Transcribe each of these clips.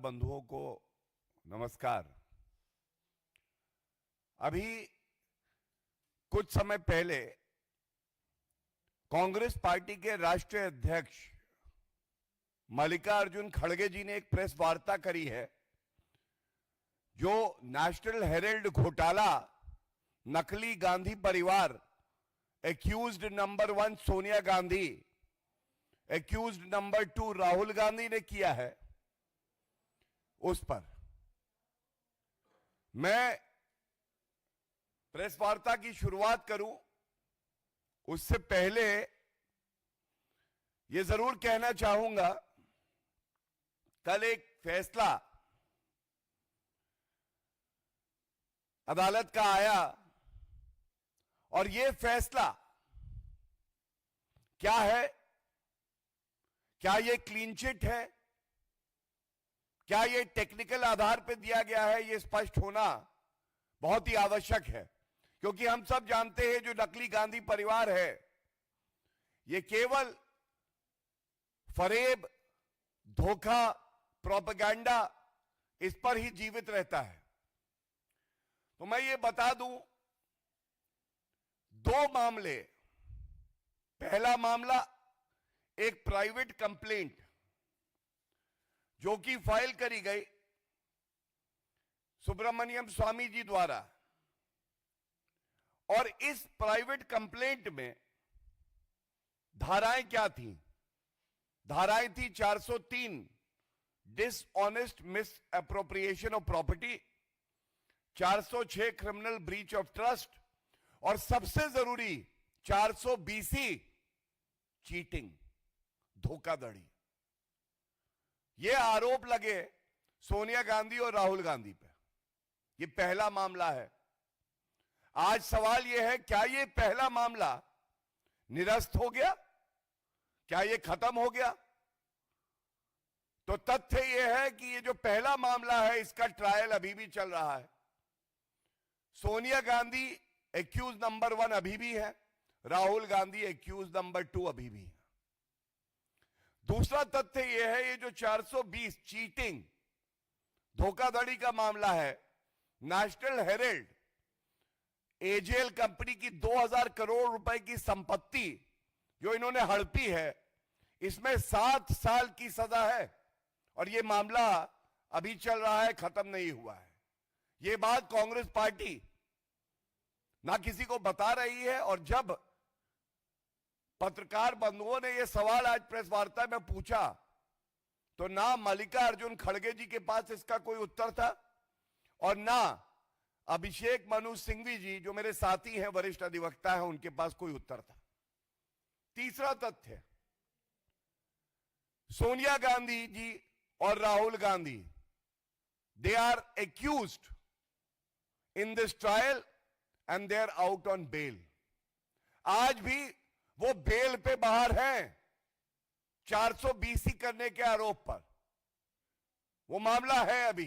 बंधुओं को नमस्कार। अभी कुछ समय पहले कांग्रेस पार्टी के राष्ट्रीय अध्यक्ष मल्लिकार्जुन खड़गे जी ने एक प्रेस वार्ता करी है, जो नेशनल हेराल्ड घोटाला, नकली गांधी परिवार, accused number 1 Sonia Gandhi, accused number 2 Rahul Gandhi ने किया है, उस पर मैं प्रेस वार्ता की शुरुआत करूं उससे पहले यह जरूर कहना चाहूंगा, कल एक फैसला अदालत का आया और यह फैसला क्या है? क्या यह क्लीन चिट है? क्या यह टेक्निकल आधार पर दिया गया है? यह स्पष्ट होना बहुत ही आवश्यक है, क्योंकि हम सब जानते हैं जो नकली गांधी परिवार है, यह केवल फरेब, धोखा, प्रोपेगेंडा, इस पर ही जीवित रहता है। तो मैं ये बता दूं, दो मामले। पहला मामला एक प्राइवेट कंप्लेंट जो कि फाइल करी गई सुब्रमण्यम स्वामी जी द्वारा, और इस प्राइवेट कंप्लेंट में धाराएं क्या थी? धाराएं थी 403 dishonest miss appropriation of property, 406 criminal breach of trust, और सबसे जरूरी 420 चीटिंग, धोखाधड़ी। यह आरोप लगे सोनिया गांधी और राहुल गांधी पे। यह पहला मामला है। आज सवाल यह है, क्या यह पहला मामला निरस्त हो गया? क्या यह खत्म हो गया? तो तथ्य यह है कि यह जो पहला मामला है, इसका ट्रायल अभी भी चल रहा है। सोनिया गांधी एक्यूज नंबर 1 अभी भी है, राहुल गांधी एक्यूज नंबर 2 अभी भी है। दूसरा तथ्य यह है, ये जो 420 चीटिंग, धोखाधड़ी का मामला है, नेशनल हेराल्ड एजेएल कंपनी की 2000 करोड़ रुपए की संपत्ति जो इन्होंने हड़पी है, इसमें 7 साल की सजा है, और यह मामला अभी चल रहा है, खत्म नहीं हुआ है। यह बात कांग्रेस पार्टी ना किसी को बता रही है, और जब पत्रकार बंधुओं ने यह सवाल आज प्रेस वार्ता में पूछा, तो ना मल्लिकार्जुन खड़गे जी के पास इसका कोई उत्तर था, और ना अभिषेक मनु सिंघवी जी, जो मेरे साथी हैं, वरिष्ठ अधिवक्ता हैं, उनके पास कोई उत्तर था। तीसरा तथ्य, सोनिया गांधी जी और Rahul Gandhi, they are accused in this trial and they are out on bail. आज भी वो बेल पे बाहर हैं 420 करने के आरोप पर। वो मामला है अभी।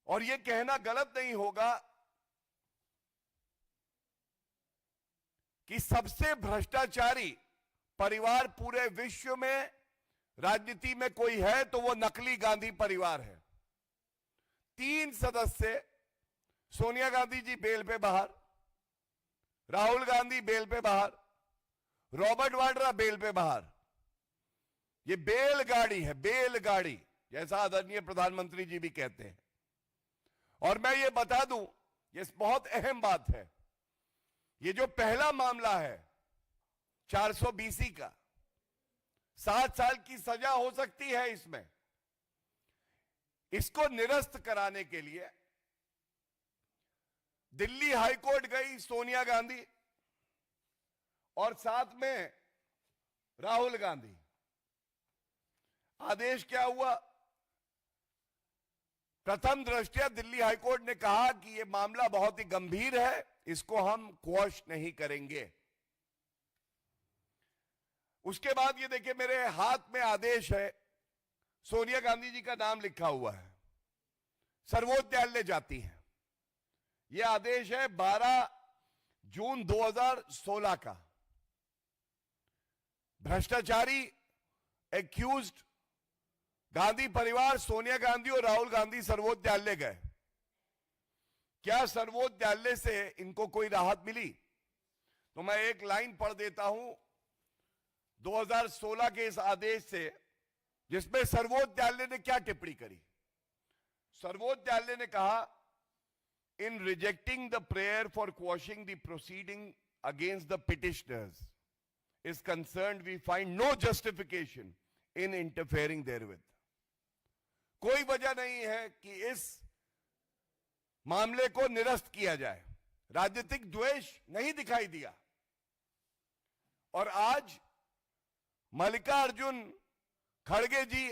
और यह कहना गलत नहीं होगा कि सबसे भ्रष्टाचारी परिवार पूरे विश्व में राजनीति में कोई है तो वो नकली गांधी परिवार है। 3 सदस्य, सोनिया गांधी जी बेल पे बाहर, राहुल गांधी बेल पे बाहर, रॉबर्ट वाड्रा बेल पे बाहर। ये बेलगाड़ी है, बेलगाड़ी, जैसा आदरणीय प्रधानमंत्री जी भी कहते हैं। और मैं ये बता दूं, ये बहुत अहम बात है, ये जो पहला मामला है 420 का, 7 साल की सजा हो सकती है इसमें। इसको निरस्त कराने के लिए दिल्ली हाईकोर्ट गई सोनिया गांधी और साथ में राहुल गांधी। आदेश क्या हुआ? प्रथम दृष्टया दिल्ली हाईकोर्ट ने कहा कि यह मामला बहुत ही गंभीर है, इसको हम क्वॉश नहीं करेंगे। उसके बाद ये देखिए, मेरे हाथ में आदेश है, सोनिया गांधी जी का नाम लिखा हुआ है, सर्वोच्च न्यायालय जाती है। यह आदेश है 12 जून 2016 का। भ्रष्टाचारी एक्यूज्ड गांधी परिवार, सोनिया गांधी और राहुल गांधी सर्वोच्च न्यायालय गए। क्या सर्वोच्च न्यायालय से इनको कोई राहत मिली? तो मैं एक लाइन पढ़ देता हूं 2016 के इस आदेश से, जिसमें सर्वोच्च न्यायालय ने क्या टिप्पणी करी। सर्वोच्च न्यायालय ने कहा, in rejecting the prayer for quashing the proceeding against the petitioners is concerned, we find no justification in interfering therewith. कोई वजह नहीं है कि इस मामले को निरस्त किया जाए। राजनीतिक द्वेष नहीं दिखाई दिया। और आज मल्लिकार्जुन खड़गे जी,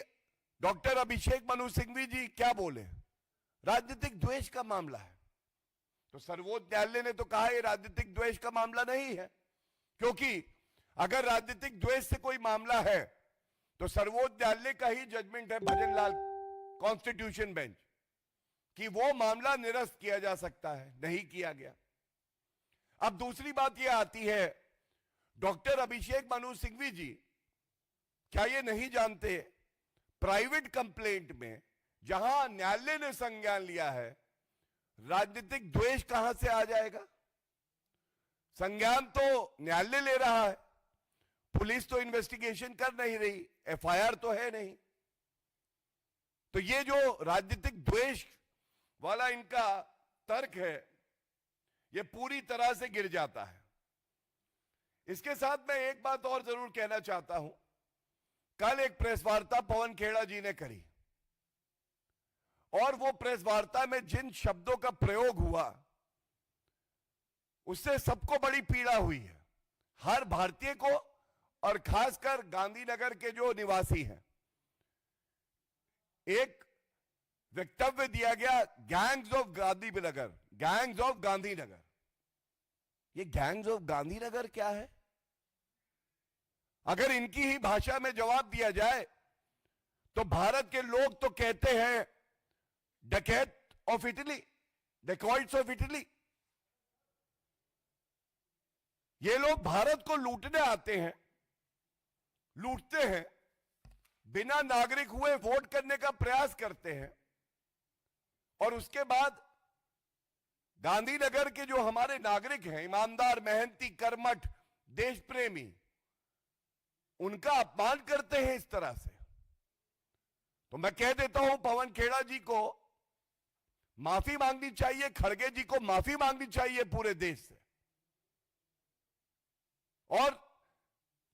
डॉक्टर अभिषेक मनु सिंघवी जी क्या बोले? राजनीतिक द्वेष का मामला है। तो सर्वोच्च न्यायालय ने तो कहा यह राजनीतिक द्वेष का मामला नहीं है, क्योंकि अगर राजनीतिक द्वेष से कोई मामला है तो सर्वोच्च न्यायालय का ही जजमेंट है, भजनलाल कॉन्स्टिट्यूशन बेंच, कि वो मामला निरस्त किया जा सकता है। नहीं किया गया। अब दूसरी बात यह आती है, डॉक्टर अभिषेक मनु सिंघवी जी क्या ये नहीं जानते, प्राइवेट कंप्लेंट में जहां न्यायालय ने संज्ञान लिया है, राजनीतिक द्वेष कहां से आ जाएगा? संज्ञान तो न्यायालय ले रहा है, पुलिस तो इन्वेस्टिगेशन कर नहीं रही, एफआईआर तो है नहीं। तो ये जो राजनीतिक द्वेष वाला इनका तर्क है, ये पूरी तरह से गिर जाता है। इसके साथ मैं एक बात और जरूर कहना चाहता हूं। कल एक प्रेस वार्ता पवन खेड़ा जी ने करी, और वो प्रेस वार्ता में जिन शब्दों का प्रयोग हुआ, उससे सबको बड़ी पीड़ा हुई है, हर भारतीय को, और खासकर गांधीनगर के जो निवासी हैं। एक वक्तव्य दिया गया, gangs of Gandhinagar, gangs of Gandhinagar. ये गैंग्स ऑफ गांधीनगर क्या है? अगर इनकी ही भाषा में जवाब दिया जाए तो भारत के लोग तो कहते हैं डकैत of Italy, dacoits of Italy. ये लोग भारत को लूटने आते हैं, लूटते हैं, बिना नागरिक हुए वोट करने का प्रयास करते हैं, और उसके बाद गांधीनगर के जो हमारे नागरिक हैं, ईमानदार, मेहनती, कर्मठ, देश प्रेमी, उनका अपमान करते हैं इस तरह से। तो मैं कह देता हूं, पवन खेड़ा जी को माफी मांगनी चाहिए, खड़गे जी को माफी मांगनी चाहिए पूरे देश से। और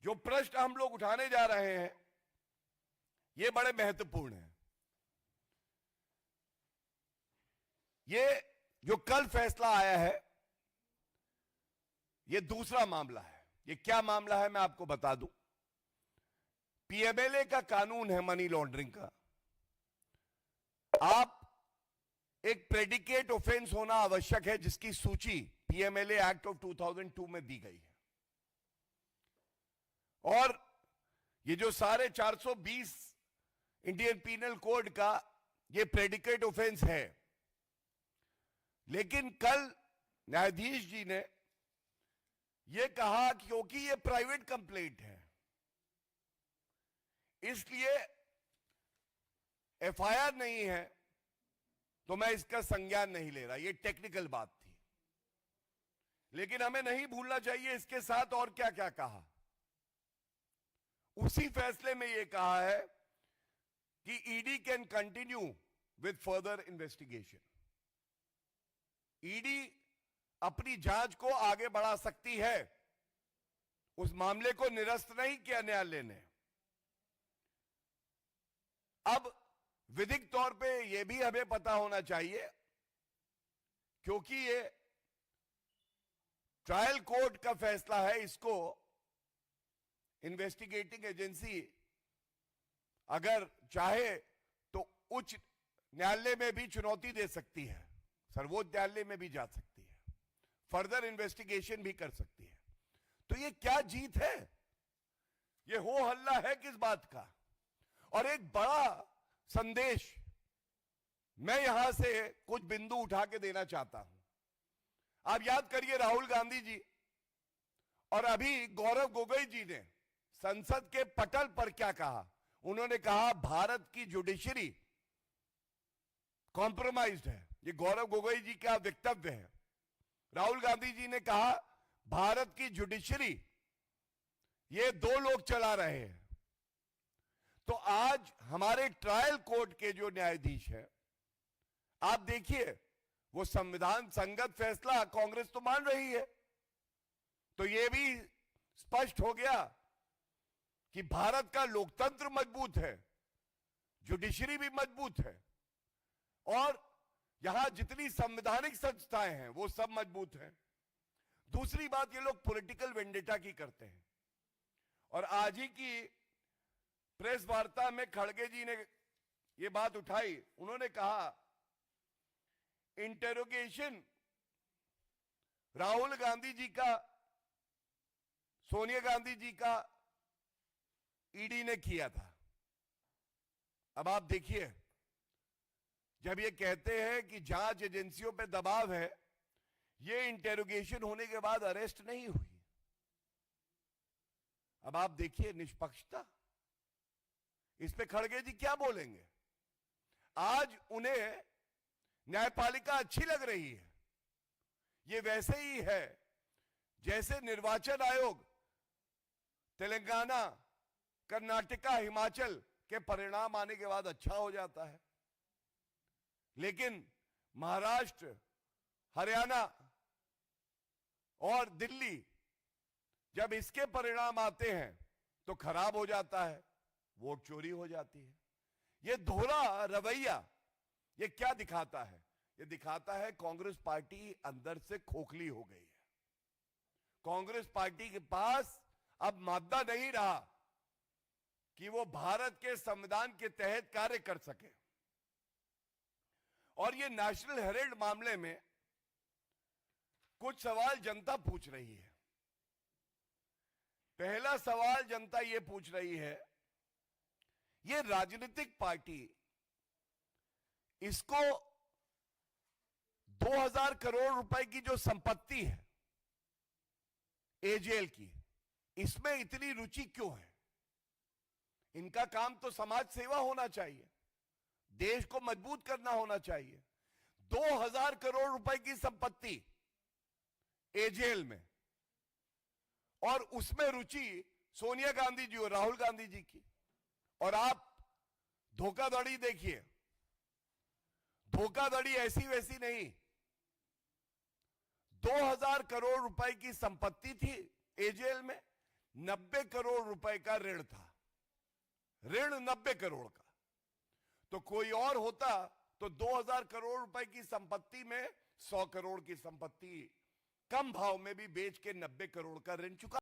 जो प्रश्न हम लोग उठाने जा रहे हैं, ये बड़े महत्वपूर्ण हैं। ये जो कल फैसला आया है, ये दूसरा मामला है। ये क्या मामला है मैं आपको बता दूं। पीएमएलए का कानून है मनी लॉन्ड्रिंग का। आप एक प्रेडिकेट ऑफेंस होना आवश्यक है, जिसकी सूची पीएमएलए एक्ट ऑफ 2002 में दी गई है। और ये जो सारे 420 इंडियन पीनल कोड का ये प्रेडिकेट ऑफेंस है। लेकिन कल न्यायाधीश जी ने ये कहा कि क्योंकि ये प्राइवेट कंप्लेंट है, इसलिए एफआईआर नहीं है, तो मैं इसका संज्ञान नहीं ले रहा। ये टेक्निकल बात थी। लेकिन हमें नहीं भूलना चाहिए इसके साथ और क्या क्या कहा। उसी फैसले में यह कहा है कि ED can continue with further investigation. ED अपनी जांच को आगे बढ़ा सकती है। उस मामले को निरस्त नहीं किया न्यायालय ने। अब विधिक तौर पे यह भी हमें पता होना चाहिए, क्योंकि ये ट्रायल कोर्ट का फैसला है, इसको इन्वेस्टिगेटिंग एजेंसी अगर चाहे तो उच्च न्यायालय में भी चुनौती दे सकती है, सर्वोच्च न्यायालय में भी जा सकती है, फर्दर इन्वेस्टिगेशन भी कर सकती है। तो ये क्या जीत है? ये हो हल्ला है किस बात का? और एक बड़ा संदेश मैं यहां से कुछ बिंदु उठा के देना चाहता हूं। आप याद करिए, राहुल गांधी जी और अभी गौरव गोगोई जी ने संसद के पटल पर क्या कहा। उन्होंने कहा भारत की जुडिशरी कॉम्प्रोमाइज्ड है। ये गौरव गोगोई जी का वक्तव्य है। राहुल गांधी जी ने कहा भारत की जुडिशरी ये दो लोग चला रहे हैं। तो आज हमारे ट्रायल कोर्ट के जो न्यायाधीश हैं, आप देखिए, वो संविधान संगत फैसला कांग्रेस तो मान रही है, तो यह भी स्पष्ट हो गया कि भारत का लोकतंत्र मजबूत है, जुडिशरी भी मजबूत है, और यहां जितनी संवैधानिक संस्थाएं हैं वो सब मजबूत हैं। दूसरी बात, ये लोग पॉलिटिकल वेंडेटा की करते हैं। और आज ही की प्रेस वार्ता में खड़गे जी ने ये बात उठाई। उन्होंने कहा इंटेरोगेशन राहुल गांधी जी का, सोनिया गांधी जी का ईडी ने किया था। अब आप देखिए, जब ये कहते हैं कि जांच एजेंसियों पे दबाव है, ये इंटेरोगेशन होने के बाद अरेस्ट नहीं हुई। अब आप देखिए निष्पक्षता, इस पे खड़गे जी क्या बोलेंगे? आज उन्हें न्यायपालिका अच्छी लग रही है। ये वैसे ही है जैसे निर्वाचन आयोग तेलंगाना, कर्नाटका, हिमाचल के परिणाम आने के बाद अच्छा हो जाता है, लेकिन महाराष्ट्र, हरियाणा और दिल्ली जब इसके परिणाम आते हैं तो खराब हो जाता है, वोट चोरी हो जाती है। ये दोहरा रवैया ये क्या दिखाता है? ये दिखाता है कांग्रेस पार्टी अंदर से खोखली हो गई है। कांग्रेस पार्टी के पास अब मादा नहीं रहा कि वो भारत के संविधान के तहत कार्य कर सके। और ये नेशनल हेराल्ड मामले में कुछ सवाल जनता पूछ रही है। पहला सवाल जनता ये पूछ रही है, ये राजनीतिक पार्टी, इसको 2000 करोड़ रुपए की जो संपत्ति है एजेएल की, इसमें इतनी रुचि क्यों है? इनका काम तो समाज सेवा होना चाहिए, देश को मजबूत करना होना चाहिए। 2000 करोड़ रुपए की संपत्ति एजेएल में, और उसमें रुचि सोनिया गांधी जी और राहुल गांधी जी की। और आप धोखाधड़ी देखिए, धोखाधड़ी ऐसी वैसी नहीं। 2000 करोड़ रुपए की संपत्ति थी एजेएल में, 90 करोड़ रुपए का ऋण था, ऋण 90 करोड़ का। तो कोई और होता तो 2000 करोड़ रुपए की संपत्ति में 100 करोड़ की संपत्ति कम भाव में भी बेच के 90 करोड़ का ऋण चुका